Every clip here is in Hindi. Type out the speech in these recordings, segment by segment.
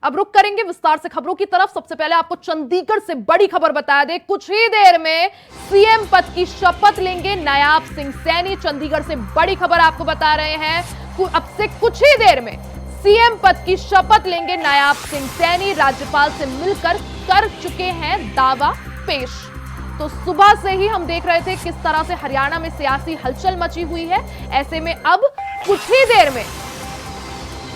अब रुक करेंगे विस्तार से खबरों की तरफ। सबसे पहले आपको चंडीगढ़ से बड़ी खबर बता दें, कुछ ही देर में सीएम पद की शपथ लेंगे नायाब सिंह सैनी। चंडीगढ़ से बड़ी खबर आपको बता रहे हैं, अब से कुछ ही देर में सीएम पद की शपथ लेंगे नायाब सिंह सैनी। राज्यपाल से मिलकर कर चुके हैं दावा पेश। तो सुबह से ही हम देख रहे थे किस तरह से हरियाणा में सियासी हलचल मची हुई है। ऐसे में अब कुछ ही देर में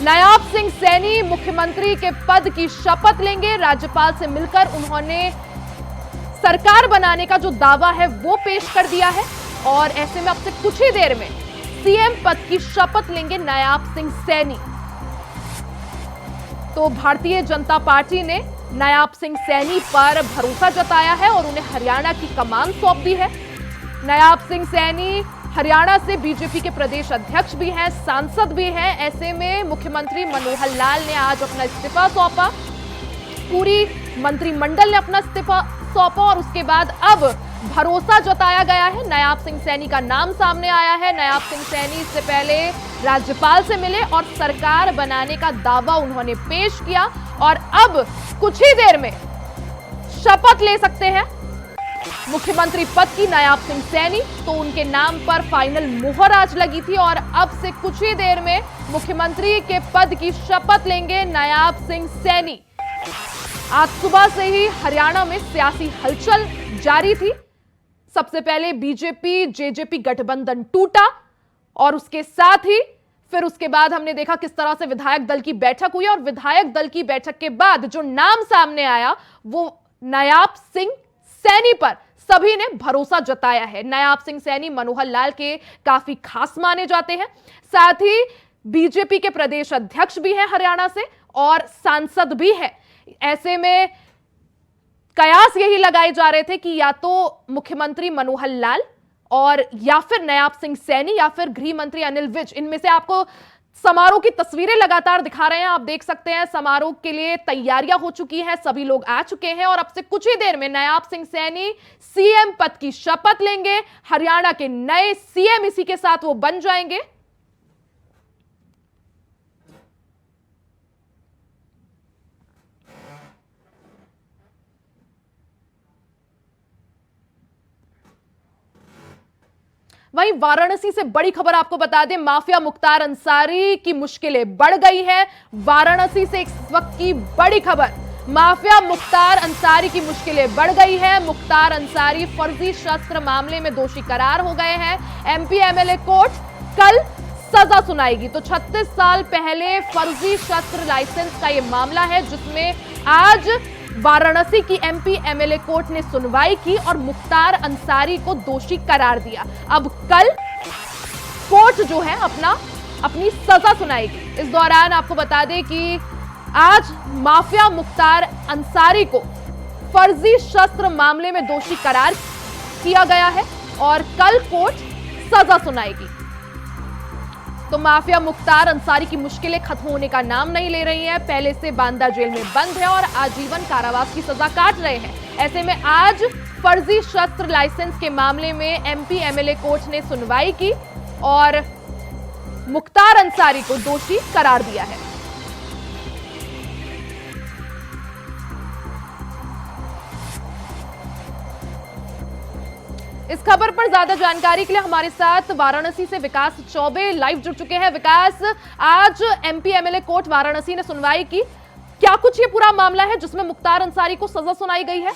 नायाब सिंह सैनी मुख्यमंत्री के पद की शपथ लेंगे। राज्यपाल से मिलकर उन्होंने सरकार बनाने का जो दावा है वो पेश कर दिया है और ऐसे में अब से कुछ ही देर में सीएम पद की शपथ लेंगे नायाब सिंह सैनी। तो भारतीय जनता पार्टी ने नायाब सिंह सैनी पर भरोसा जताया है और उन्हें हरियाणा की कमान सौंप दी है। नायाब सिंह सैनी हरियाणा से बीजेपी के प्रदेश अध्यक्ष भी हैं, सांसद भी हैं। ऐसे में मुख्यमंत्री मनोहर लाल ने आज अपना इस्तीफा सौंपा, पूरी मंत्रिमंडल ने अपना इस्तीफा सौंपा और उसके बाद अब भरोसा जताया गया है। नायाब सिंह सैनी का नाम सामने आया है। नायाब सिंह सैनी इससे पहले राज्यपाल से मिले और सरकार बनाने का दावा उन्होंने पेश किया और अब कुछ ही देर में शपथ ले सकते हैं मुख्यमंत्री पद की नायाब सिंह सैनी। तो उनके नाम पर फाइनल मुहर आज लगी थी और अब से कुछ ही देर में मुख्यमंत्री के पद की शपथ लेंगे नायाब सिंह सैनी। आज सुबह से ही हरियाणा में सियासी हलचल जारी थी। सबसे पहले बीजेपी जेजेपी गठबंधन टूटा और उसके साथ ही फिर उसके बाद हमने देखा किस तरह से विधायक दल की बैठक हुई और विधायक दल की बैठक के बाद जो नाम सामने आया वो नायाब सिंह सैनी पर सभी ने भरोसा जताया है। नायाब सिंह सैनी मनोहर लाल के काफी खास माने जाते हैं, साथ ही बीजेपी के प्रदेश अध्यक्ष भी हैं हरियाणा से और सांसद भी हैं। ऐसे में कयास यही लगाए जा रहे थे कि या तो मुख्यमंत्री मनोहर लाल और या फिर नायाब सिंह सैनी या फिर गृह मंत्री अनिल विज, इनमें से आपको समारोह की तस्वीरें लगातार दिखा रहे हैं। आप देख सकते हैं समारोह के लिए तैयारियां हो चुकी हैं, सभी लोग आ चुके हैं और अब से कुछ ही देर में नायाब सिंह सैनी सीएम पद की शपथ लेंगे। हरियाणा के नए सीएम इसी के साथ वो बन जाएंगे। वहीं वाराणसी से बड़ी खबर आपको बता दें, माफिया मुख्तार अंसारी की मुश्किलें बढ़ गई हैं। वाराणसी से इस वक्त की बड़ी खबर, माफिया मुख्तार अंसारी की मुश्किलें बढ़ गई है। मुख्तार अंसारी फर्जी शस्त्र मामले में दोषी करार हो गए हैं। एमपी एमएलए कोर्ट कल सजा सुनाएगी। तो 36 साल पहले फर्जी शस्त्र लाइसेंस का यह मामला है जिसमें आज वाराणसी की एमपी एमएलए कोर्ट ने सुनवाई की और मुख्तार अंसारी को दोषी करार दिया। अब कल कोर्ट जो है अपनी सजा सुनाएगी। इस दौरान आपको बता दें कि आज माफिया मुख्तार अंसारी को फर्जी शस्त्र मामले में दोषी करार किया गया है और कल कोर्ट सजा सुनाएगी। तो माफिया मुख्तार अंसारी की मुश्किलें खत्म होने का नाम नहीं ले रही हैं। पहले से बांदा जेल में बंद है और आजीवन कारावास की सजा काट रहे हैं। ऐसे में आज फर्जी शस्त्र लाइसेंस के मामले में एमपी एमएलए कोर्ट ने सुनवाई की और मुख्तार अंसारी को दोषी करार दिया है। इस खबर पर ज्यादा जानकारी के लिए हमारे साथ वाराणसी से विकास चौबे लाइव जुड़ चुके हैं। विकास, आज एमपी एमएलए कोर्ट वाराणसी ने सुनवाई की, क्या कुछ ये पूरा मामला है जिसमें मुख्तार अंसारी को सजा सुनाई गई है?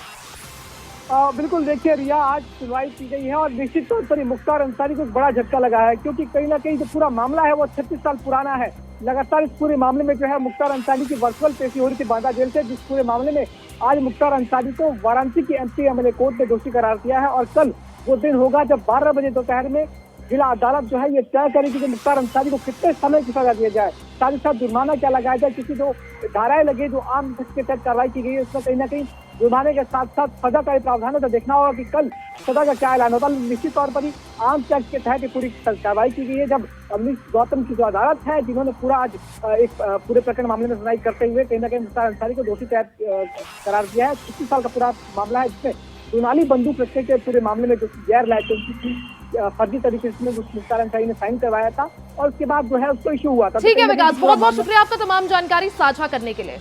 बिल्कुल, देखिए रिया, आज सुनवाई की गई है और निश्चित तौर पर मुख्तार अंसारी को एक बड़ा झटका लगा है क्योंकि कहीं ना कहीं जो पूरा मामला है वो 36 साल पुराना है। लगातार इस पूरे मामले में जो है मुख्तार अंसारी की वर्चुअल पेशी हो रही थी बांदा जेल से, जिस पूरे मामले में आज मुख्तार अंसारी को वाराणसी की एमपी एमएलए कोर्ट ने दोषी करार दिया है और कल वो दिन होगा जब 12 बजे दोपहर में जिला अदालत जो है ये तय करेगी कि मुख्तार अंसारी को कितने समय की सजा दिया जाए, साथ ही साथ जुर्माना क्या लगाया जाए, क्योंकि जो धाराएं लगे जो आम के तहत कार्रवाई की गई है उसमें कहीं ना कहीं जुर्माने के साथ साथ सजा का प्रावधान होता देखना होगा कि कल सजा का क्या ऐलान होता। निश्चित तौर पर ही आम चर्च के तहत पूरी कार्रवाई की गई है। जब अवनीश गौतम की जो अदालत है जिन्होंने पूरा आज एक पूरे प्रकरण मामले में सुनवाई करते हुए कहीं ना कहीं मुख्तार अंसारी को दोषी करार दिया है। 36 साल का पूरा मामला है जिसमें सोनाली बंदूक रखने के पूरे मामले में जो गैर लाइसेंसी की फर्जी तरीके से मुख्तार अंसारी ने साइन करवाया था और उसके बाद जो है उसको इश्यू हुआ था। ठीक है विकास, बहुत बहुत शुक्रिया आपका तमाम जानकारी साझा करने के लिए।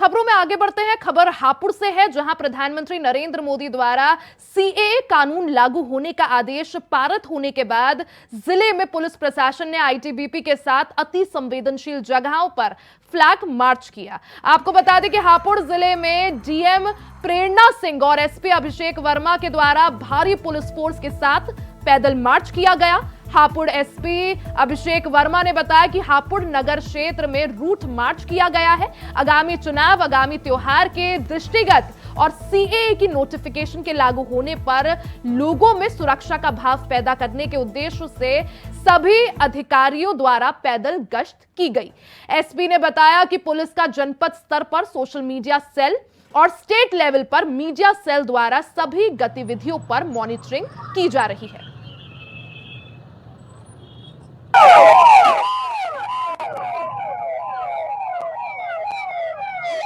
खबरों में आगे बढ़ते हैं। खबर हापुड़ से है, जहां प्रधानमंत्री नरेंद्र मोदी द्वारा सीएए कानून लागू होने का आदेश पारित होने के बाद जिले में पुलिस प्रशासन ने आईटीबीपी के साथ अति संवेदनशील जगहों पर फ्लैग मार्च किया। आपको बता दें कि हापुड़ जिले में डीएम प्रेरणा सिंह और एसपी अभिषेक वर्मा के द्वारा भारी पुलिस फोर्स के साथ पैदल मार्च किया गया। हापुड़ एसपी अभिषेक वर्मा ने बताया कि हापुड़ नगर क्षेत्र में रूट मार्च किया गया है। आगामी चुनाव, आगामी त्योहार के दृष्टिगत और सीएए की नोटिफिकेशन के लागू होने पर लोगों में सुरक्षा का भाव पैदा करने के उद्देश्य से सभी अधिकारियों द्वारा पैदल गश्त की गई। एसपी ने बताया कि पुलिस का जनपद स्तर पर सोशल मीडिया सेल और स्टेट लेवल पर मीडिया सेल द्वारा सभी गतिविधियों पर मॉनिटरिंग की जा रही है।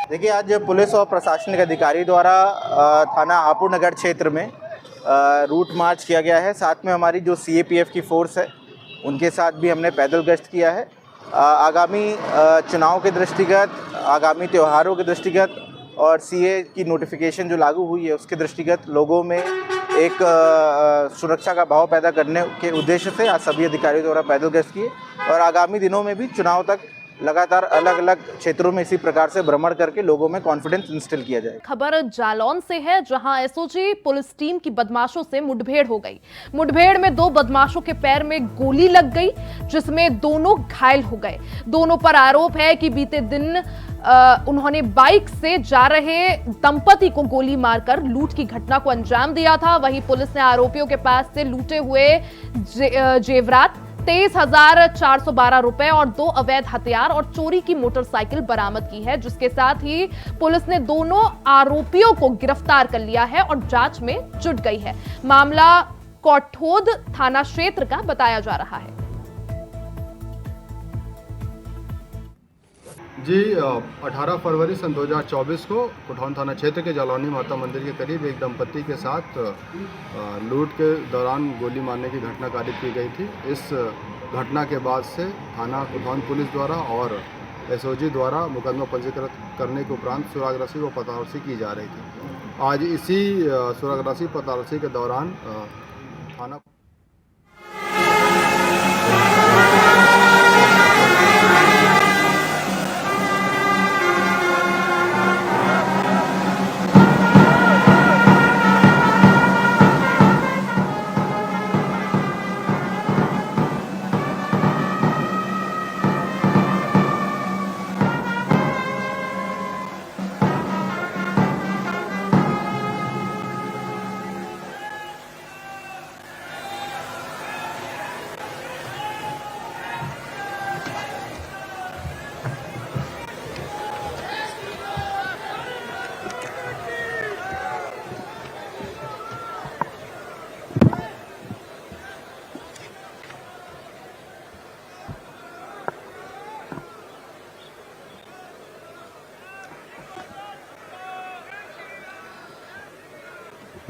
देखिए, आज पुलिस और प्रशासनिक अधिकारी द्वारा थाना हापुड़ नगर क्षेत्र में रूट मार्च किया गया है। साथ में हमारी जो सीएपीएफ की फोर्स है उनके साथ भी हमने पैदल गश्त किया है। आगामी चुनाव के दृष्टिगत, आगामी त्योहारों के दृष्टिगत और सीए की नोटिफिकेशन जो लागू हुई है उसके दृष्टिगत लोगों में एक सुरक्षा का भाव पैदा करने के उद्देश्य से आज सभी अधिकारियों द्वारा पैदल गश्त किए और आगामी दिनों में भी चुनाव तक लगातार अलग अलग क्षेत्रों में इसी प्रकार से भ्रमण करके लोगों में कॉन्फिडेंस इंस्टिल किया जाए। खबर जालौन से है, जहां एसओजी पुलिस टीम की बदमाशों से मुठभेड़ हो गई। मुठभेड़ में 2 बदमाशों के पैर में गोली लग गई, जिसमें दोनों घायल हो गए। दोनों पर आरोप है कि बीते दिन उन्होंने बाइक से जा रहे दंपति को गोली मारकर लूट की घटना को अंजाम दिया था। वहीं पुलिस ने आरोपियों के पास से लूटे हुए जेवरात 23,412 रुपए और 2 अवैध हथियार और चोरी की मोटरसाइकिल बरामद की है, जिसके साथ ही पुलिस ने दोनों आरोपियों को गिरफ्तार कर लिया है और जांच में जुट गई है। मामला कोठोद थाना क्षेत्र का बताया जा रहा है। जी 18 फरवरी सन 2024 को कोठौन थाना क्षेत्र के जालौनी माता मंदिर के करीब एक दंपति के साथ लूट के दौरान गोली मारने की घटना कारित की गई थी। इस घटना के बाद से थाना कोठौन पुलिस द्वारा और एसओजी द्वारा मुकदमा पंजीकृत करने के उपरांत सुरागराशी व पतारसी की जा रही थी। आज इसी सुरागराशी पतारसी के दौरान थाना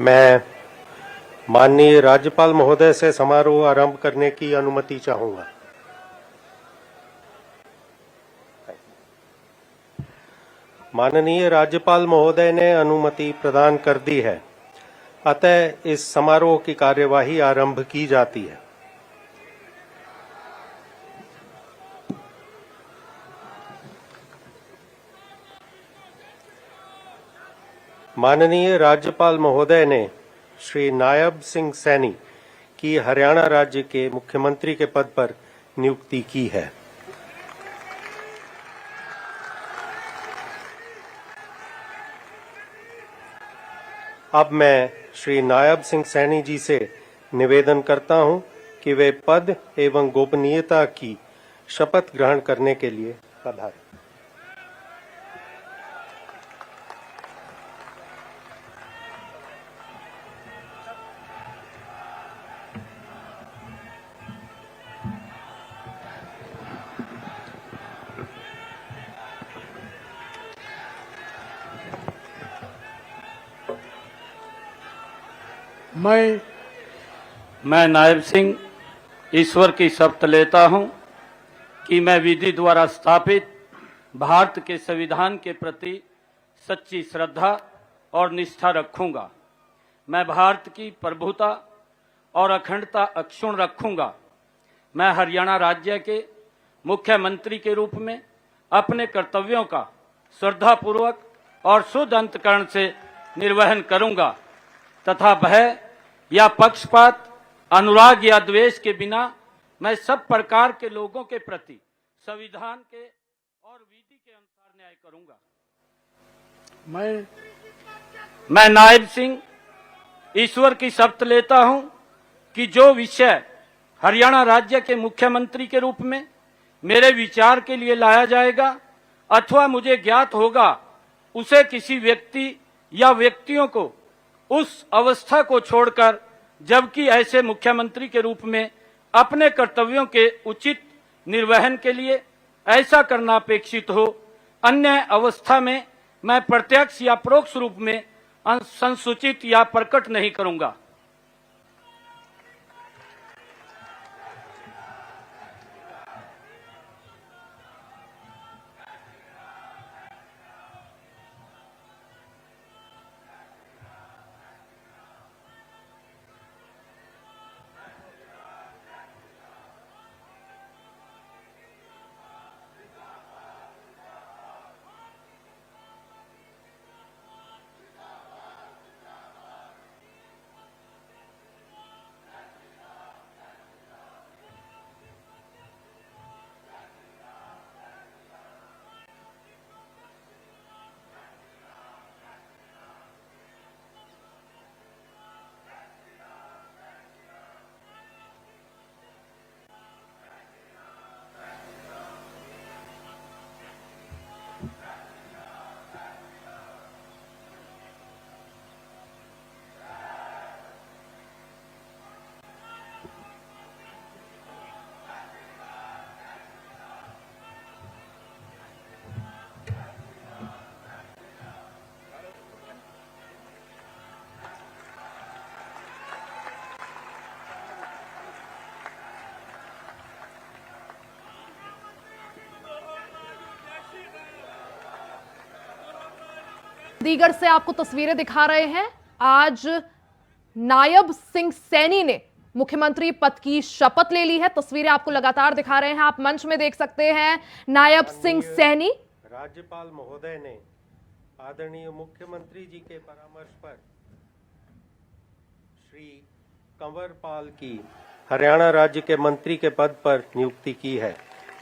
मैं माननीय राज्यपाल महोदय से समारोह आरंभ करने की अनुमति चाहूंगा। माननीय राज्यपाल महोदय ने अनुमति प्रदान कर दी है, अतः इस समारोह की कार्यवाही आरंभ की जाती है। माननीय राज्यपाल महोदय ने श्री नायब सिंह सैनी की हरियाणा राज्य के मुख्यमंत्री के पद पर नियुक्ति की है। अब मैं श्री नायब सिंह सैनी जी से निवेदन करता हूं कि वे पद एवं गोपनीयता की शपथ ग्रहण करने के लिए पधारें। मैं नायब सिंह ईश्वर की शपथ लेता हूं कि मैं विधि द्वारा स्थापित भारत के संविधान के प्रति सच्ची श्रद्धा और निष्ठा रखूंगा। मैं भारत की प्रभुता और अखंडता अक्षुण्ण रखूंगा। मैं हरियाणा राज्य के मुख्यमंत्री के रूप में अपने कर्तव्यों का श्रद्धापूर्वक और शुद्ध अंतकरण से निर्वहन करूंगा तथा भय या पक्षपात, अनुराग या द्वेष के बिना मैं सब प्रकार के लोगों के प्रति संविधान के और विधि के अनुसार न्याय करूंगा। मैं नायब सिंह ईश्वर की शपथ लेता हूं कि जो विषय हरियाणा राज्य के मुख्यमंत्री के रूप में मेरे विचार के लिए लाया जाएगा अथवा मुझे ज्ञात होगा, उसे किसी व्यक्ति या व्यक्तियों को उस अवस्था को छोड़कर, जबकि ऐसे मुख्यमंत्री के रूप में अपने कर्तव्यों के उचित निर्वहन के लिए ऐसा करना अपेक्षित हो, अन्य अवस्था में मैं प्रत्यक्ष या परोक्ष रूप में संसूचित या प्रकट नहीं करूंगा। दीगर से आपको तस्वीरें दिखा रहे हैं। आज नायब सिंह सैनी ने मुख्यमंत्री पद की शपथ ले ली है। तस्वीरें आपको लगातार दिखा रहे हैं, आप मंच में देख सकते हैं। नायब सिंह सैनी राज्यपाल महोदय ने आदरणीय मुख्यमंत्री जी के परामर्श पर श्री कंवर पाल की हरियाणा राज्य के मंत्री के पद पर नियुक्ति की है।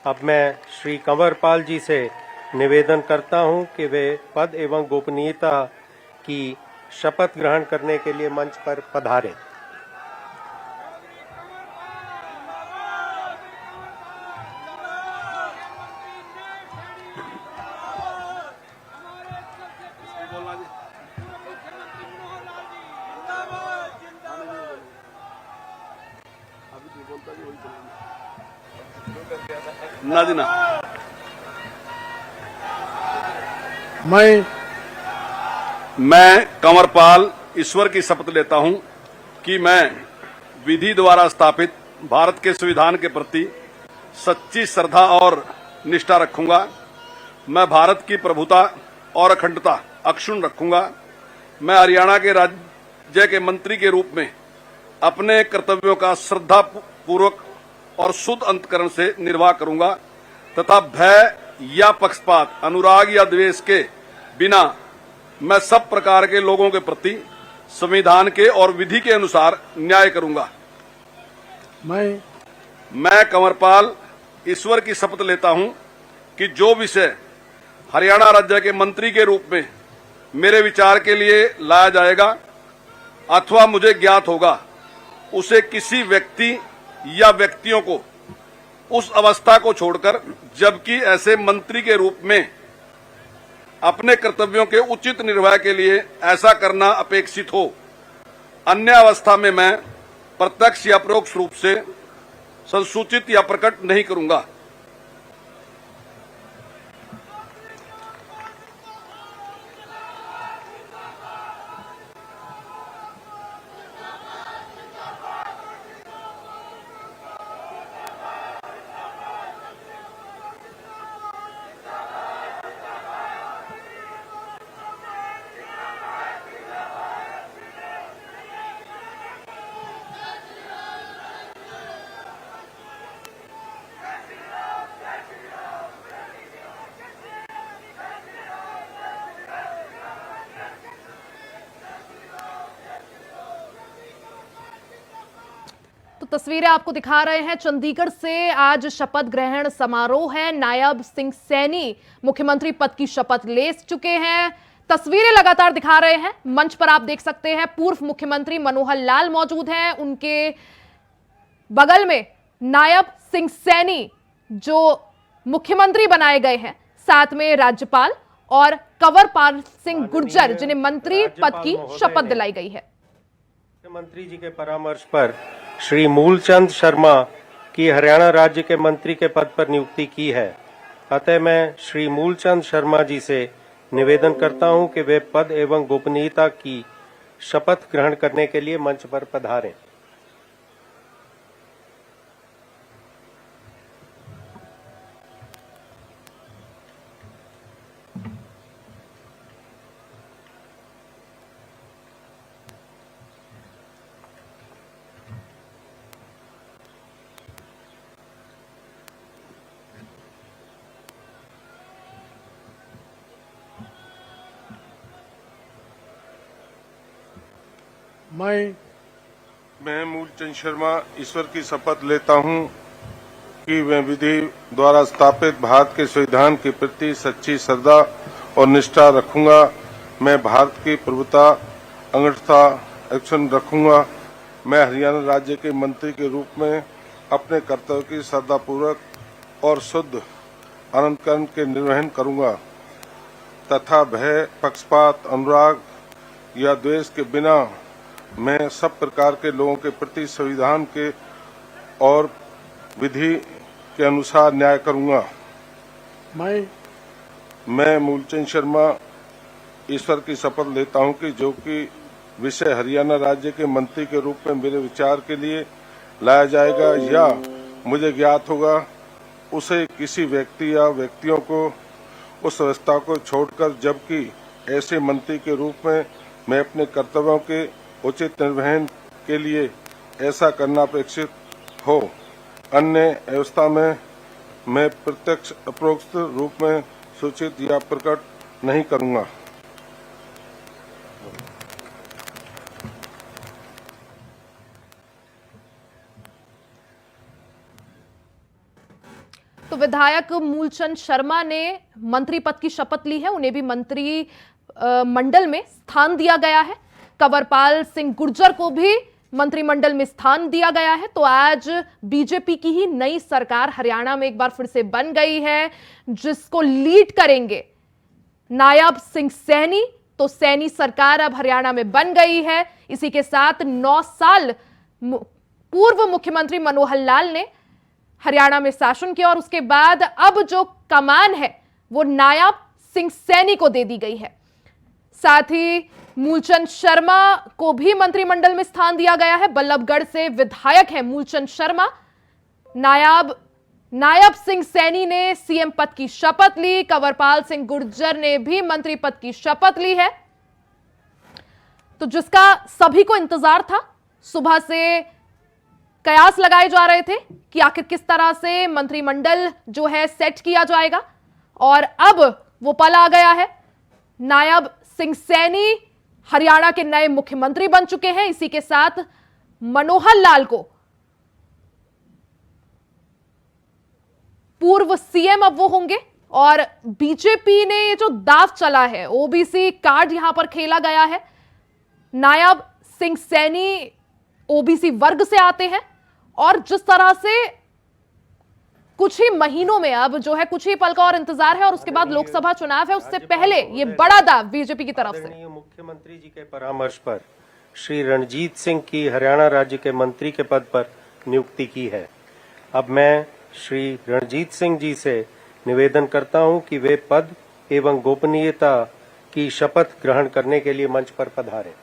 अब मैं श्री कंवर पाल जी से निवेदन करता हूं कि वे पद एवं गोपनीयता की शपथ ग्रहण करने के लिए मंच पर पधारें। नादिना मैं कंवरपाल ईश्वर की शपथ लेता हूं कि मैं विधि द्वारा स्थापित भारत के संविधान के प्रति सच्ची श्रद्धा और निष्ठा रखूंगा। मैं भारत की प्रभुता और अखंडता अक्षुण्ण रखूंगा। मैं हरियाणा के राज्य के मंत्री के रूप में अपने कर्तव्यों का श्रद्धा पूर्वक और शुद्ध अंतकरण से निर्वाह करूंगा तथा भय या पक्षपात, अनुराग या द्वेष के बिना मैं सब प्रकार के लोगों के प्रति संविधान के और विधि के अनुसार न्याय करूंगा। मैं कंवरपाल ईश्वर की शपथ लेता हूं कि जो विषय हरियाणा राज्य के मंत्री के रूप में मेरे विचार के लिए लाया जाएगा अथवा मुझे ज्ञात होगा, उसे किसी व्यक्ति या व्यक्तियों को उस अवस्था को छोड़कर, जबकि ऐसे मंत्री के रूप में अपने कर्तव्यों के उचित निर्वाह के लिए ऐसा करना अपेक्षित हो, अन्य अवस्था में मैं प्रत्यक्ष या परोक्ष रूप से संसूचित या प्रकट नहीं करूंगा। तो तस्वीरें आपको दिखा रहे हैं चंडीगढ़ से। आज शपथ ग्रहण समारोह है। नायब सिंह सैनी मुख्यमंत्री पद की शपथ ले चुके हैं। तस्वीरें लगातार दिखा रहे हैं। मंच पर आप देख सकते हैं पूर्व मुख्यमंत्री मनोहर लाल मौजूद हैं। उनके बगल में नायब सिंह सैनी जो मुख्यमंत्री बनाए गए हैं, साथ में राज्यपाल और कंवरपाल सिंह गुर्जर जिन्हें मंत्री पद की शपथ दिलाई गई है। मुख्यमंत्री जी के परामर्श पर श्री मूलचंद शर्मा की हरियाणा राज्य के मंत्री के पद पर नियुक्ति की है। अतः मैं श्री मूलचंद शर्मा जी से निवेदन करता हूं कि वे पद एवं गोपनीयता की शपथ ग्रहण करने के लिए मंच पर पधारें। मैं मूलचंद शर्मा ईश्वर की शपथ लेता हूं कि मैं विधि द्वारा स्थापित भारत के संविधान के प्रति सच्ची श्रद्धा और निष्ठा रखूंगा। मैं भारत की प्रभुता अखंडता अक्षुण्ण रखूंगा। मैं हरियाणा राज्य के मंत्री के रूप में अपने कर्तव्य की श्रद्धापूर्वक और शुद्ध अंतःकरण के निर्वहन करूंगा तथा भय, पक्षपात, अनुराग या द्वेष के बिना मैं सब प्रकार के लोगों के प्रति संविधान के और विधि के अनुसार न्याय करूंगा। मैं मूलचंद शर्मा ईश्वर की शपथ लेता हूं कि जो कि विषय हरियाणा राज्य के मंत्री के रूप में मेरे विचार के लिए लाया जाएगा या मुझे ज्ञात होगा, उसे किसी व्यक्ति या व्यक्तियों को उस व्यवस्था को छोड़कर, जबकि ऐसे मंत्री के रूप में मैं अपने कर्तव्यों के उचित निर्वहन के लिए ऐसा करना अपेक्षित हो, अन्य व्यवस्था में मैं प्रत्यक्ष अपरोक्त रूप में सूचित या प्रकट नहीं करूंगा। तो विधायक मूलचंद शर्मा ने मंत्री पद की शपथ ली है। उन्हें भी मंत्री मंडल में स्थान दिया गया है। कंवरपाल सिंह गुर्जर को भी मंत्रिमंडल में स्थान दिया गया है। तो आज बीजेपी की ही नई सरकार हरियाणा में एक बार फिर से बन गई है, जिसको लीड करेंगे नायब सिंह सैनी। तो सैनी सरकार अब हरियाणा में बन गई है। इसी के साथ 9 साल पूर्व मुख्यमंत्री मनोहर लाल ने हरियाणा में शासन किया और उसके बाद अब जो कमान है वो नायब सिंह सैनी को दे दी गई है। साथ ही मूलचंद शर्मा को भी मंत्रिमंडल में स्थान दिया गया है। बल्लभगढ़ से विधायक है मूलचंद शर्मा। नायब सिंह सैनी ने सीएम पद की शपथ ली। कंवरपाल सिंह गुर्जर ने भी मंत्री पद की शपथ ली है। तो जिसका सभी को इंतजार था, सुबह से कयास लगाए जा रहे थे कि आखिर किस तरह से मंत्रिमंडल जो है सेट किया जाएगा, और अब वो पल आ गया है। नायब सिंह सैनी हरियाणा के नए मुख्यमंत्री बन चुके हैं। इसी के साथ मनोहर लाल को पूर्व सीएम अब वो होंगे। और बीजेपी ने ये जो दाव चला है, ओबीसी कार्ड यहां पर खेला गया है। नायब सिंह सैनी ओबीसी वर्ग से आते हैं और जिस तरह से कुछ ही महीनों में, अब जो है कुछ ही पल का और इंतजार है और उसके बाद लोकसभा चुनाव है, उससे पहले ये बड़ा दाव बीजेपी की तरफ से। मुख्यमंत्री जी के परामर्श पर श्री रणजीत सिंह की हरियाणा राज्य के मंत्री के पद पर नियुक्ति की है। अब मैं श्री रणजीत सिंह जी से निवेदन करता हूं कि वे पद एवं गोपनीयता की शपथ ग्रहण करने के लिए मंच पर पधारें।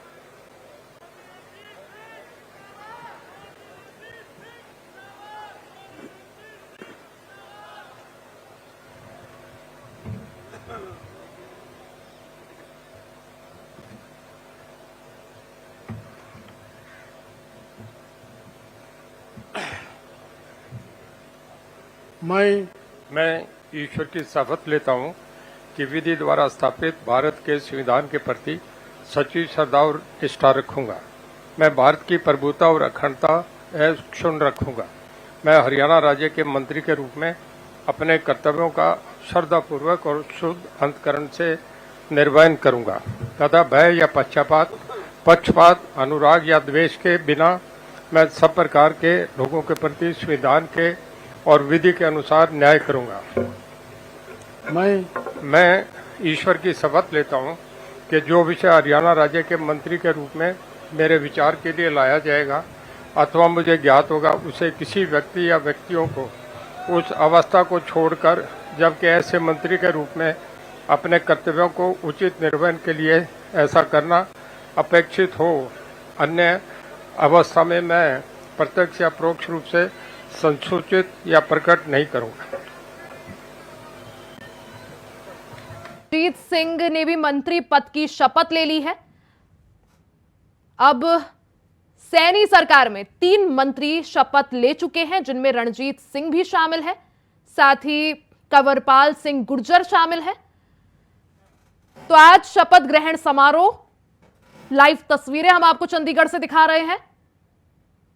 मैं ईश्वर की शपथ लेता हूं कि विधि द्वारा स्थापित भारत के संविधान के प्रति सच्ची श्रद्धा और निष्ठा रखूंगा। मैं भारत की प्रभुता और अखंडता अक्षुण्ण रखूंगा। मैं हरियाणा राज्य के मंत्री के रूप में अपने कर्तव्यों का श्रद्धापूर्वक और शुद्ध अंतकरण से निर्वहन करूंगा तथा भय या पक्षपात, अनुराग या द्वेष के बिना मैं सब प्रकार के लोगों के प्रति संविधान के और विधि के अनुसार न्याय करूंगा। मैं ईश्वर की शपथ लेता हूं कि जो विषय हरियाणा राज्य के मंत्री के रूप में मेरे विचार के लिए लाया जाएगा अथवा मुझे ज्ञात होगा, उसे किसी व्यक्ति या व्यक्तियों को उस अवस्था को छोड़कर, जबकि ऐसे मंत्री के रूप में अपने कर्तव्यों को उचित निर्वहन के लिए ऐसा करना अपेक्षित हो, अन्य अवस्था में मैं प्रत्यक्ष या परोक्ष रूप से संसूचित या प्रकट नहीं करूंगा। रणजीत सिंह ने भी मंत्री पद की शपथ ले ली है। अब सैनी सरकार में 3 मंत्री शपथ ले चुके हैं, जिनमें रणजीत सिंह भी शामिल है, साथ ही कंवरपाल सिंह गुर्जर शामिल है। तो आज शपथ ग्रहण समारोह, लाइव तस्वीरें हम आपको चंडीगढ़ से दिखा रहे हैं।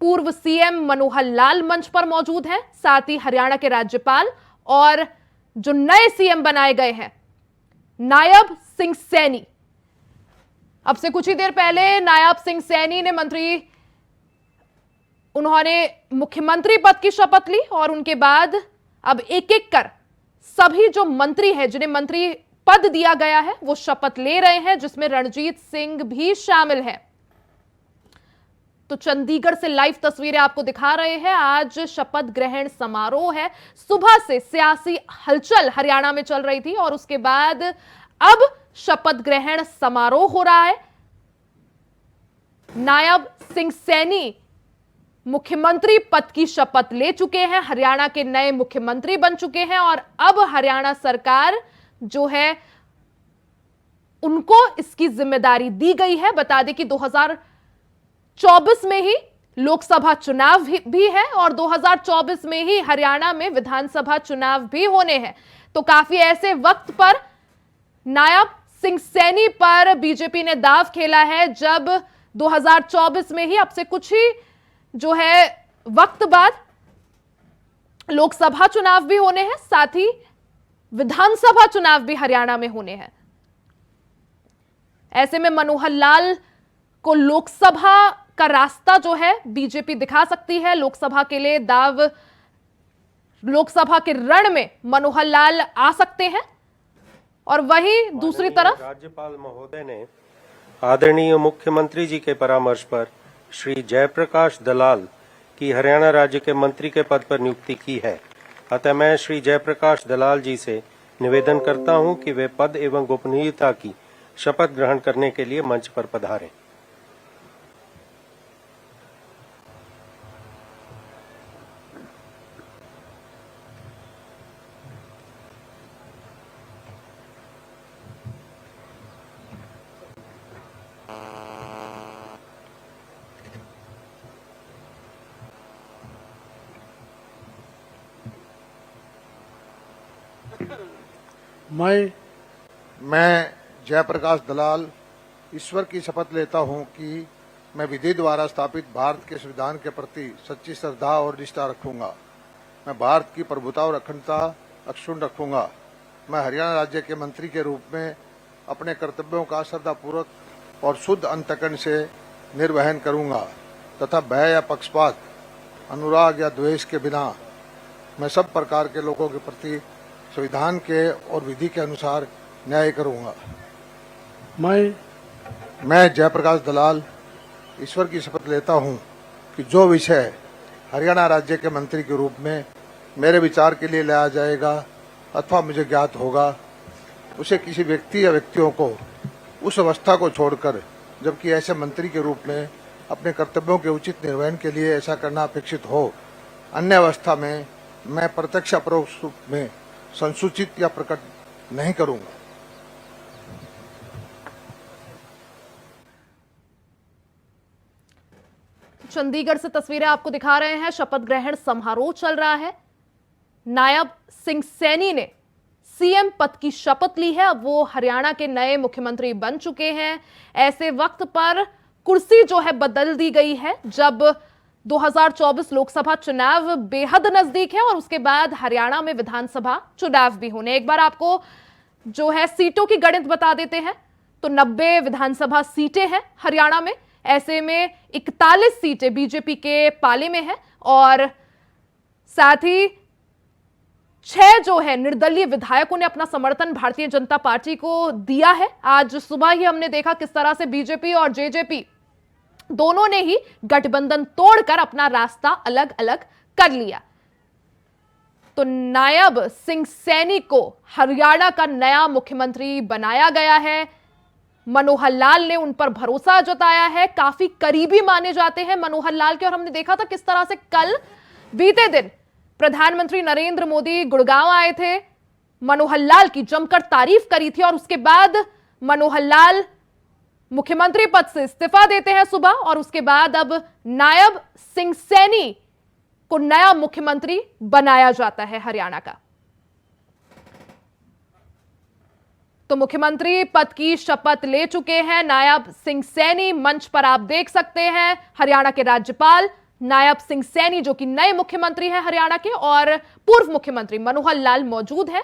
पूर्व सीएम मनोहर लाल मंच पर मौजूद हैं, साथ ही हरियाणा के राज्यपाल और जो नए सीएम बनाए गए हैं नायब सिंह सैनी। अब से कुछ ही देर पहले नायब सिंह सैनी ने उन्होंने मुख्यमंत्री पद की शपथ ली और उनके बाद अब एक एक कर सभी जो मंत्री हैं, जिन्हें मंत्री पद दिया गया है, वो शपथ ले रहे हैं, जिसमें रणजीत सिंह भी शामिल है। तो चंडीगढ़ से लाइव तस्वीरें आपको दिखा रहे हैं। आज शपथ ग्रहण समारोह है। सुबह से सियासी हलचल हरियाणा में चल रही थी और उसके बाद अब शपथ ग्रहण समारोह हो रहा है। नायब सिंह सैनी मुख्यमंत्री पद की शपथ ले चुके हैं, हरियाणा के नए मुख्यमंत्री बन चुके हैं और अब हरियाणा सरकार जो है उनको इसकी जिम्मेदारी दी गई है। बता दें कि 2024 में ही लोकसभा चुनाव भी है और 2024 में ही हरियाणा में विधानसभा चुनाव भी होने हैं। तो काफी ऐसे वक्त पर नायब सिंह सैनी पर बीजेपी ने दाव खेला है, जब 2024 में ही अब से कुछ ही जो है वक्त बाद लोकसभा चुनाव भी होने हैं, साथ ही विधानसभा चुनाव भी हरियाणा में होने हैं। ऐसे में मनोहर लाल को लोकसभा का रास्ता जो है बीजेपी दिखा सकती है। लोकसभा के लिए लोकसभा के रण में मनोहर लाल आ सकते हैं और वहीं दूसरी तरफ राज्यपाल महोदय ने आदरणीय मुख्यमंत्री जी के परामर्श पर श्री जयप्रकाश दलाल की हरियाणा राज्य के मंत्री के पद पर नियुक्ति की है। अतः मैं श्री जयप्रकाश दलाल जी से निवेदन करता हूं कि वे पद एवं गोपनीयता की शपथ ग्रहण करने के लिए मंच पर पधारें। मैं जयप्रकाश दलाल ईश्वर की शपथ लेता हूं कि मैं विधि द्वारा स्थापित भारत के संविधान के प्रति सच्ची श्रद्धा और निष्ठा रखूंगा। मैं भारत की प्रभुता और अखंडता अक्षुण्ण रखूंगा। मैं हरियाणा राज्य के मंत्री के रूप में अपने कर्तव्यों का श्रद्धापूर्वक और शुद्ध अंतकरण से निर्वहन करूंगा तथा भय या पक्षपात, अनुराग या द्वेष के बिना मैं सब प्रकार के लोगों के प्रति संविधान के और विधि के अनुसार न्याय करूंगा। मैं जयप्रकाश दलाल ईश्वर की शपथ लेता हूं कि जो विषय हरियाणा राज्य के मंत्री के रूप में मेरे विचार के लिए लाया जाएगा अथवा मुझे ज्ञात होगा, उसे किसी व्यक्ति या व्यक्तियों को उस अवस्था को छोड़कर, जबकि ऐसे मंत्री के रूप में अपने कर्तव्यों के उचित निर्वहन के लिए ऐसा करना अपेक्षित हो, अन्य अवस्था में मैं प्रत्यक्ष अपरोक्ष रूप में संसूचित या प्रकट नहीं करूंगा। चंडीगढ़ से तस्वीरें आपको दिखा रहे हैं। शपथ ग्रहण समारोह चल रहा है। नायब सिंह सैनी ने सीएम पद की शपथ ली है। अब वो हरियाणा के नए मुख्यमंत्री बन चुके हैं। ऐसे वक्त पर कुर्सी जो है बदल दी गई है, जब 2024 लोकसभा चुनाव बेहद नजदीक है और उसके बाद हरियाणा में विधानसभा चुनाव भी होने। एक बार आपको जो है सीटों की गणित बता देते हैं तो 90 विधानसभा सीटें हैं हरियाणा में। ऐसे में 41 सीटें बीजेपी के पाले में है और साथ ही 6 जो है निर्दलीय विधायकों ने अपना समर्थन भारतीय जनता पार्टी को दिया है। आज सुबह ही हमने देखा किस तरह से बीजेपी और जेजेपी दोनों ने ही गठबंधन तोड़कर अपना रास्ता अलग अलग कर लिया। तो नायब सिंह सैनी को हरियाणा का नया मुख्यमंत्री बनाया गया है। मनोहर लाल ने उन पर भरोसा जताया है, काफी करीबी माने जाते हैं मनोहर लाल के। और हमने देखा था किस तरह से कल बीते दिन प्रधानमंत्री नरेंद्र मोदी गुड़गांव आए थे, मनोहर लाल की जमकर तारीफ करी थी और उसके बाद मनोहर लाल मुख्यमंत्री पद से इस्तीफा देते हैं सुबह और उसके बाद अब नायब सिंह सैनी को नया मुख्यमंत्री बनाया जाता है हरियाणा का। तो मुख्यमंत्री पद की शपथ ले चुके हैं नायब सिंह सैनी। मंच पर आप देख सकते हैं हरियाणा के राज्यपाल नायब सिंह सैनी जो कि नए मुख्यमंत्री हैं हरियाणा के, और पूर्व मुख्यमंत्री मनोहर लाल मौजूद हैं।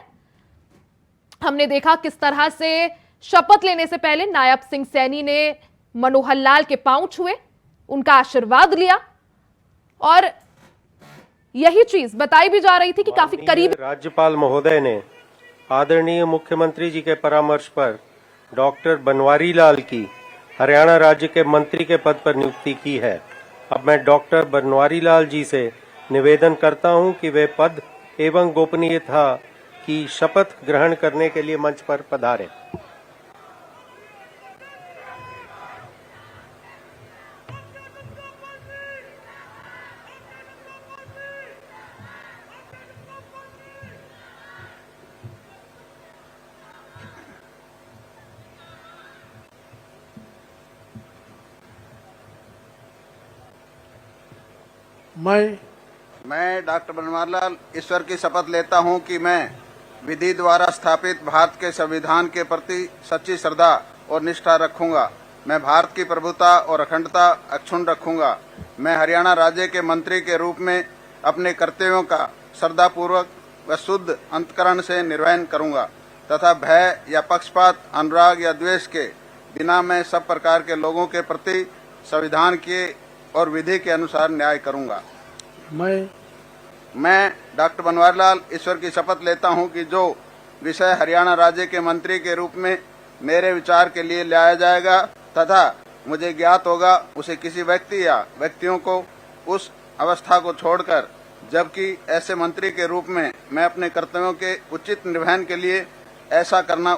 हमने देखा किस तरह से शपथ लेने से पहले नायब सिंह सैनी ने मनोहर लाल के पांव छुए, उनका आशीर्वाद लिया और यही चीज बताई भी जा रही थी कि काफी करीब। राज्यपाल महोदय ने आदरणीय मुख्यमंत्री जी के परामर्श पर डॉक्टर बनवारी लाल की हरियाणा राज्य के मंत्री के पद पर नियुक्ति की है। अब मैं डॉक्टर बनवारी लाल जी से निवेदन करता हूं कि वे पद एवं गोपनीयता की शपथ ग्रहण करने के लिए मंच पर पधारें। मैं डॉक्टर बनवारी लाल ईश्वर की शपथ लेता हूं कि मैं विधि द्वारा स्थापित भारत के संविधान के प्रति सच्ची श्रद्धा और निष्ठा रखूंगा। मैं भारत की प्रभुता और अखंडता अक्षुण्ण रखूंगा। मैं हरियाणा राज्य के मंत्री के रूप में अपने कर्तव्यों का श्रद्धापूर्वक व शुद्ध अंतकरण से निर्वहन करूंगा तथा भय या पक्षपात, अनुराग या द्वेष के बिना मैं सब प्रकार के लोगों के प्रति संविधान के और विधि के अनुसार न्याय करूंगा। मैं डॉक्टर बनवारी लाल ईश्वर की शपथ लेता हूं कि जो विषय हरियाणा राज्य के मंत्री के रूप में मेरे विचार के लिए लाया जाएगा तथा मुझे ज्ञात होगा, उसे किसी व्यक्ति या व्यक्तियों को उस अवस्था को छोड़कर जबकि ऐसे मंत्री के रूप में मैं अपने कर्तव्यों के उचित निर्वहन के लिए ऐसा करना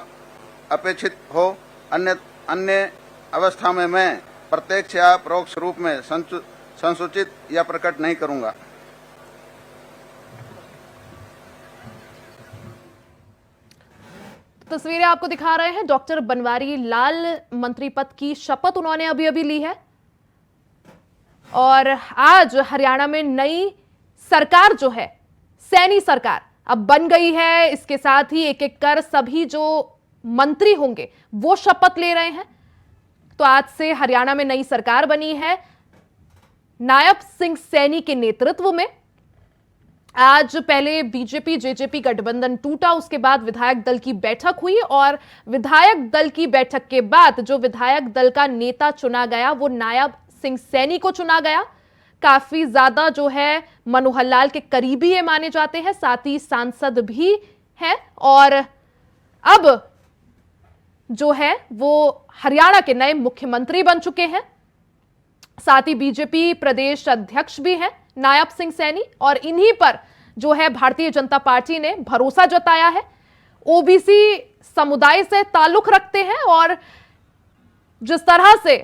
अपेक्षित हो, अन्य अवस्था में मैं प्रत्यक्ष या परोक्ष रूप में संसूचित या प्रकट नहीं करूंगा। तस्वीरें आपको दिखा रहे हैं। डॉक्टर बनवारी लाल मंत्री पद की शपथ उन्होंने अभी अभी ली है और आज हरियाणा में नई सरकार जो है सैनी सरकार अब बन गई है। इसके साथ ही एक एक कर सभी जो मंत्री होंगे वो शपथ ले रहे हैं। तो आज से हरियाणा में नई सरकार बनी है नायब सिंह सैनी के नेतृत्व में। आज पहले बीजेपी जेजेपी गठबंधन टूटा, उसके बाद विधायक दल की बैठक हुई और विधायक दल की बैठक के बाद जो विधायक दल का नेता चुना गया वो नायब सिंह सैनी को चुना गया। काफी ज्यादा जो है मनोहर लाल के करीबी ये माने जाते हैं, साथ ही सांसद भी हैं और अब जो है वो हरियाणा के नए मुख्यमंत्री बन चुके हैं। साथ ही बीजेपी प्रदेश अध्यक्ष भी हैं नायब सिंह सैनी और इन्हीं पर जो है भारतीय जनता पार्टी ने भरोसा जताया है। ओबीसी समुदाय से ताल्लुक रखते हैं और जिस तरह से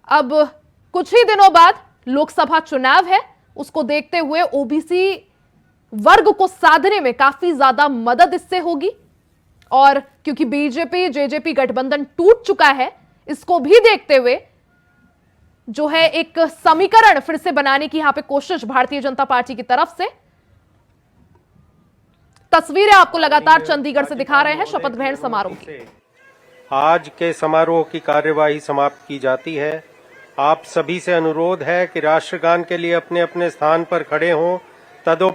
अब कुछ ही दिनों बाद लोकसभा चुनाव है, उसको देखते हुए ओबीसी वर्ग को साधने में काफी ज्यादा मदद इससे होगी। और क्योंकि बीजेपी जेजेपी गठबंधन टूट चुका है, इसको भी देखते हुए जो है एक समीकरण फिर से बनाने की यहां पे कोशिश भारतीय जनता पार्टी की तरफ से। तस्वीरें आपको लगातार चंडीगढ़ से दिखा रहे हैं शपथ ग्रहण समारोह की। आज के समारोह की कार्यवाही समाप्त की जाती है आप सभी से अनुरोध है कि राष्ट्रगान के लिए अपने अपने स्थान पर खड़े हों। तदोपरि